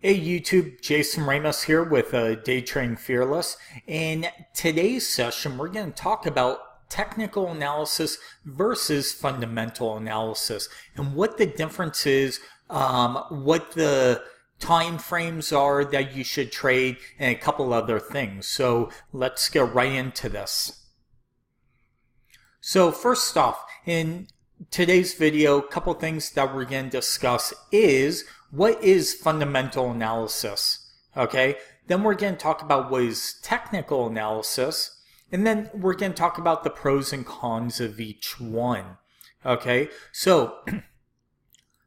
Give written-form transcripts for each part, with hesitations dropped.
Hey YouTube, Jason Ramos here with Day Trading Fearless. In today's session, we're going to talk about technical analysis versus fundamental analysis and what the difference is, what the time frames are that you should trade, and a couple other things. So let's get right into this. So first off, in today's video, a couple things that we're going to discuss is what is fundamental analysis, okay? Then we're going to talk about what is technical analysis, and then we're going to talk about the pros and cons of each one, okay? So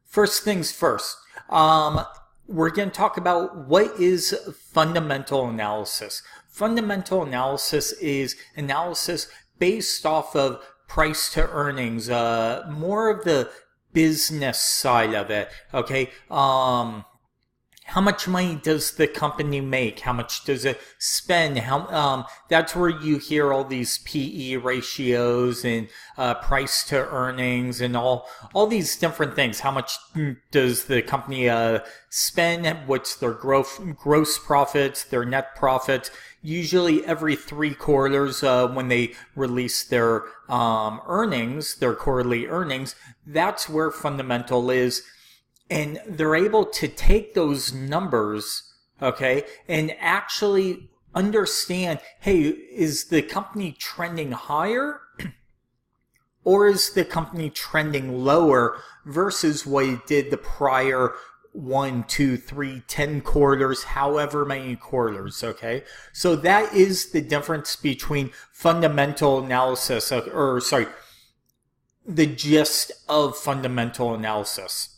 first things first, we're going to talk about what is fundamental analysis. Fundamental analysis is analysis based off of price to earnings, more of the business side of it, okay? How much money does the company make? How much does it spend? That's where you hear all these PE ratios and price to earnings and all these different things. How much does the company spend? What's their gross profits, their net profits? Usually every 3 quarters when they release their earnings, their quarterly earnings, that's where fundamental is. And they're able to take those numbers, okay, and actually understand, hey, is the company trending higher or is the company trending lower versus what it did the prior 1, 2, 3, 10 quarters, however many quarters, okay? So that is the difference between fundamental analysis, the gist of fundamental analysis.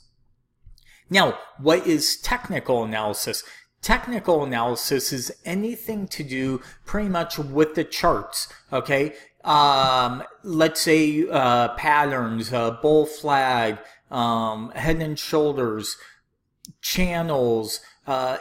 Now, what is technical analysis? Technical analysis is anything to do pretty much with the charts, okay? Let's say patterns, bull flag, head and shoulders, channels,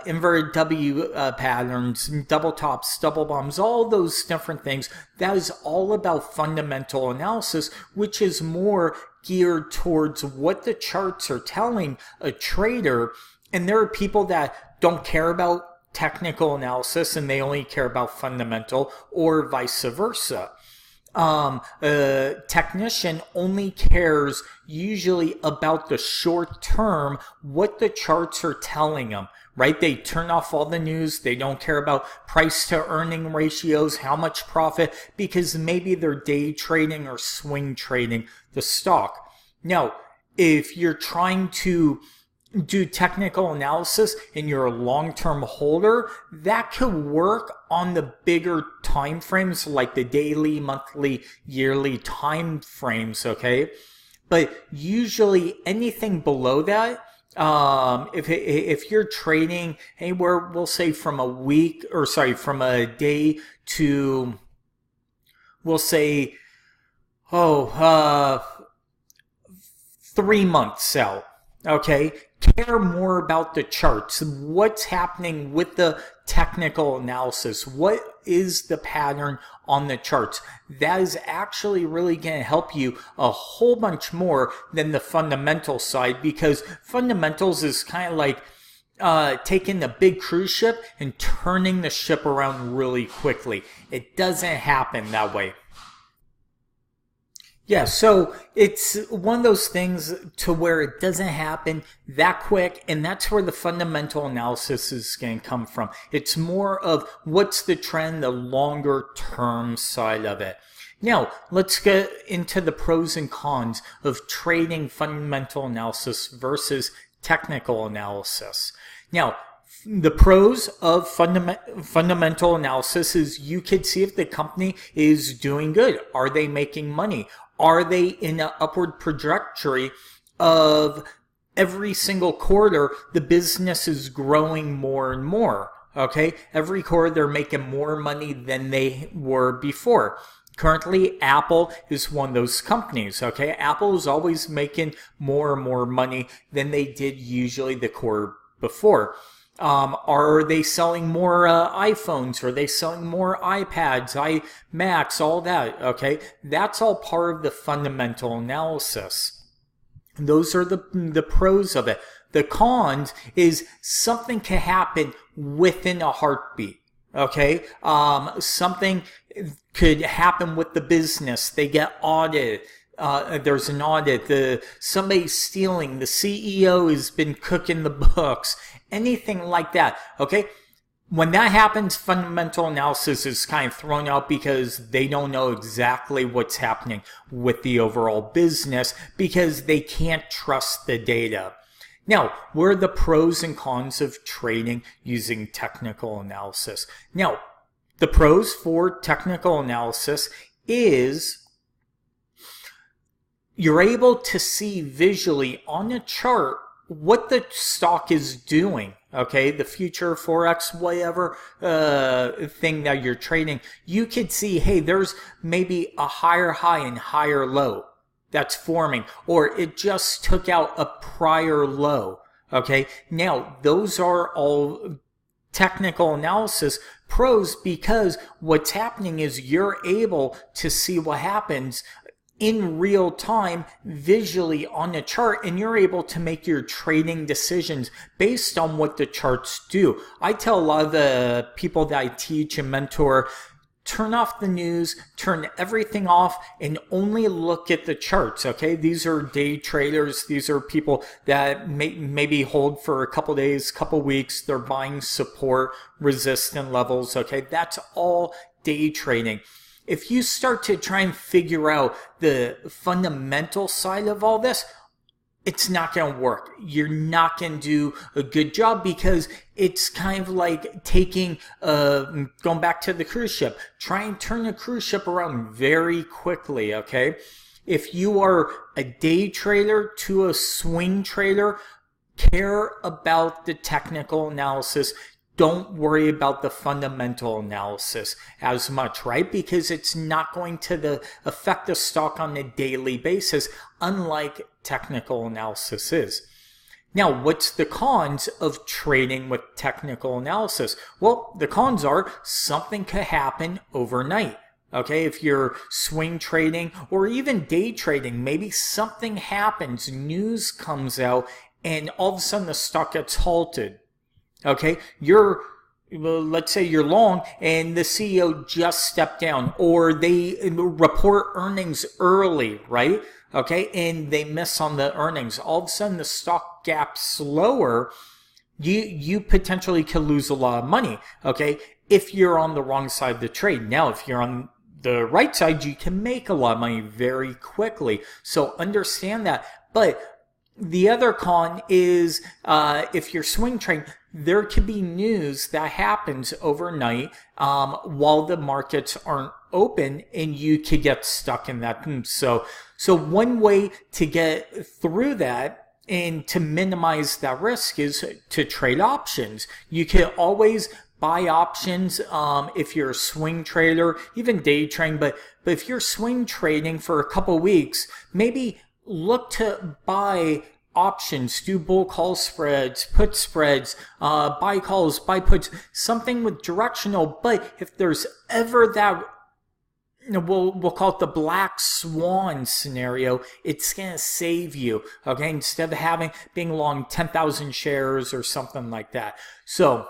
inverted W patterns, double tops, double bottoms, all those different things. That is all about fundamental analysis, which is more geared towards what the charts are telling a trader. And there are people that don't care about technical analysis and they only care about fundamental, or vice versa. A technician only cares usually about the short term, what the charts are telling them, right? They turn off all the news. They don't care about price to earning ratios, how much profit, because maybe they're day trading or swing trading the stock. Now, if you're trying to do technical analysis and you're a long-term holder, that could work on the bigger time frames like the daily, monthly, yearly time frames, okay? But usually anything below that, if you're trading anywhere, we'll say from a day to, we'll say, 3 months out, okay? Care more about the charts. What's happening with the technical analysis? What is the pattern on the charts? That is actually really going to help you a whole bunch more than the fundamental side, because fundamentals is kind of like taking a big cruise ship and turning the ship around really quickly. It doesn't happen that way. Yeah, so it's one of those things to where it doesn't happen that quick, and that's where the fundamental analysis is going to come from. It's more of what's the trend, the longer term side of it. Now, let's get into the pros and cons of trading fundamental analysis versus technical analysis. Now, the pros of fundamental analysis is you could see if the company is doing good. Are they making money? Are they in an upward trajectory of every single quarter the business is growing more and more, okay? Every quarter they're making more money than they were before. Currently, Apple is one of those companies, okay? Apple is always making more and more money than they did usually the quarter before. Are they selling more iPhones? Are they selling more iPads, iMacs, all that? Okay, that's all part of the fundamental analysis. Those are the pros of it. The cons is something can happen within a heartbeat. Okay, something could happen with the business. They get audited. There's an audit. Somebody's stealing. The CEO has been cooking the books. Anything like that. Okay. When that happens, fundamental analysis is kind of thrown out because they don't know exactly what's happening with the overall business because they can't trust the data. Now, what are the pros and cons of trading using technical analysis? Now, the pros for technical analysis is you're able to see visually on a chart what the stock is doing. Okay, the future, Forex, whatever thing that you're trading, you could see, hey, there's maybe a higher high and higher low that's forming, or it just took out a prior low. Okay, now those are all technical analysis pros because what's happening is you're able to see what happens in real time visually on the chart, and you're able to make your trading decisions based on what the charts do. I tell a lot of the people that I teach and mentor, turn off the news, turn everything off, and only look at the charts. Okay, these are day traders. These are people that maybe hold for a couple days, couple weeks. They're buying support, resistance levels. Okay, that's all day trading. If you start to try and figure out the fundamental side of all this, it's not going to work. You're not going to do a good job because it's kind of like taking, going back to the cruise ship, try and turn a cruise ship around very quickly, okay? If you are a day trader to a swing trader, care about the technical analysis. Don't worry about the fundamental analysis as much, right? Because it's not going to affect the stock on a daily basis, unlike technical analysis is. Now, what's the cons of trading with technical analysis? Well, the cons are something could happen overnight. Okay, if you're swing trading or even day trading, maybe something happens, news comes out, and all of a sudden the stock gets halted. Okay, let's say you're long and the CEO just stepped down, or they report earnings early, right? Okay, and they miss on the earnings. All of a sudden the stock gaps lower. You potentially could lose a lot of money, okay, if you're on the wrong side of the trade. Now, if you're on the right side, you can make a lot of money very quickly. So understand that. But the other con is if you're swing trading, there could be news that happens overnight while the markets aren't open, and you could get stuck in that. So one way to get through that and to minimize that risk is to trade options. You can always buy options if you're a swing trader, even day trading. But if you're swing trading for a couple weeks, maybe look to buy options, do bull call spreads, put spreads, buy calls, buy puts, something with directional. But if there's ever that, we'll call it the black swan scenario, it's going to save you, okay, instead of being long 10,000 shares or something like that. So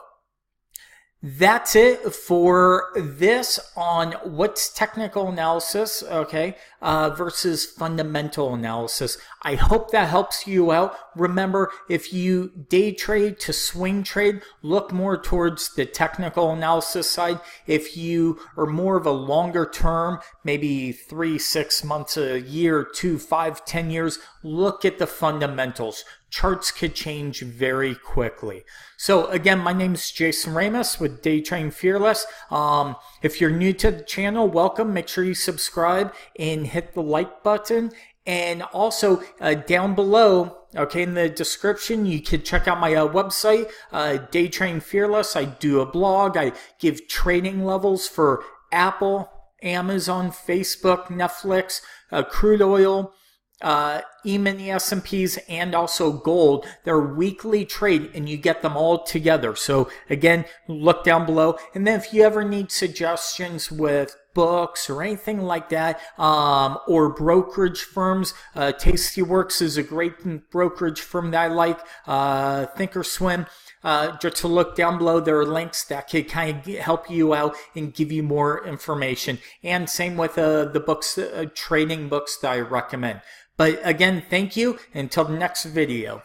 that's it for this on what's technical analysis, okay, versus fundamental analysis. I hope that helps you out. Remember, if you day trade to swing trade, look more towards the technical analysis side. If you are more of a longer term, maybe 3, 6 months, a year, 2, 5, 10 years, look at the fundamentals. Charts could change very quickly. So again, my name is Jason Ramos with Day Trading Fearless. If you're new to the channel, welcome. Make sure you subscribe and hit the like button. And also down below, okay, in the description, you can check out my website, Day Trading Fearless. I do a blog. I give trading levels for Apple, Amazon, Facebook, Netflix, crude oil, E-mini S&Ps, and also gold. They're weekly trade, and you get them all together. So again, look down below. And then if you ever need suggestions with books or anything like that, or brokerage firms, Tastyworks is a great brokerage firm that I like, Thinkorswim. Just to look down below, there are links that could kind of help you out and give you more information. And same with the books, trading books that I recommend. But again, thank you. Until the next video.